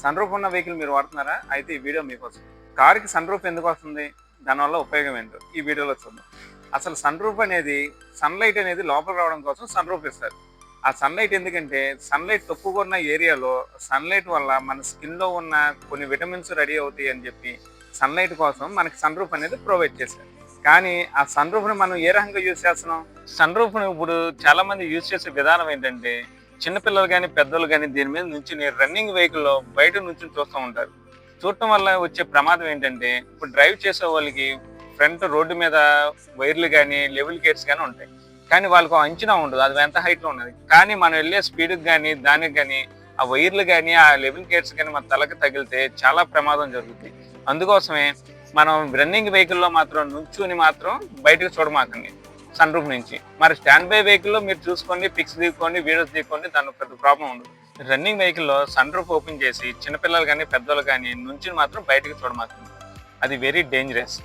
Sun roof ఉన్న vehicle మీరు వాడుతున్నారా? అయితే ఈ వీడియో మీకోసం. కారుకి సన్ రూఫ్ ఎందుకు వస్తుంది? దానివల్ల ఉపయోగం ఏంటో ఈ వీడియోలో చూద్దాం. అసలు సన్ రూఫ్ అనేది సన్లైట్ అనేది లోపలికి రావడం కోసం సన్ రూఫ్ ఇస్తారు. ఆ సన్లైట్ ఎందుకంటే సన్లైట్ తక్కువగా ఉన్న ఏరియాలో సన్లైట్ వల్ల మన స్కిన్లో ఉన్న కొన్ని విటమిన్స్ రెడీ అవుతాయి అని చెప్పి సన్లైట్ కోసం మనకి సన్ రూఫ్ అనేది ప్రొవైడ్ చేశారు. కానీ ఆ సన్ రూఫ్ని మనం ఏ రకంగా యూజ్ చేస్తున్నాం? సన్ రూఫ్ని ఇప్పుడు చాలా మంది యూజ్ చేసే విధానం ఏంటంటే చిన్నపిల్లలు కానీ పెద్దలు కానీ దీని మీద నుంచి రన్నింగ్ వెహికల్లో బయట నుంచి చూస్తూ ఉంటారు. చూడటం వల్ల వచ్చే ప్రమాదం ఏంటంటే ఇప్పుడు డ్రైవ్ చేసే వాళ్ళకి ఫ్రంట్ రోడ్డు మీద వైర్లు కానీ లెవెల్ గేట్స్ కానీ ఉంటాయి. కానీ వాళ్ళకు అంచనా ఉండదు అది ఎంత హైట్లో ఉన్నది. కానీ మనం వెళ్ళే స్పీడ్కి కానీ దానికి కానీ ఆ వైర్లు కానీ ఆ లెవెల్ గేట్స్ కానీ మన తలకి తగిలితే చాలా ప్రమాదం జరుగుతుంది. అందుకోసమే మనం రన్నింగ్ వెహికల్లో మాత్రం నుంచుని మాత్రం బయటకు చూడమాకండి సన్ రూఫ్ నుంచి. మరి స్టాండ్ బై వెహికల్లో మీరు చూసుకోండి, పిక్స్ తీసుకోండి, వీడియోస్ తీసుకోండి, దానికి పెద్ద ప్రాబ్లం ఉండదు. రన్నింగ్ వెహికల్లో సన్ రూఫ్ ఓపెన్ చేసి చిన్నపిల్లలు కానీ పెద్దలు కానీ నుంచి మాత్రం బయటకు చూడమాకండి. అది వెరీ డేంజరస్.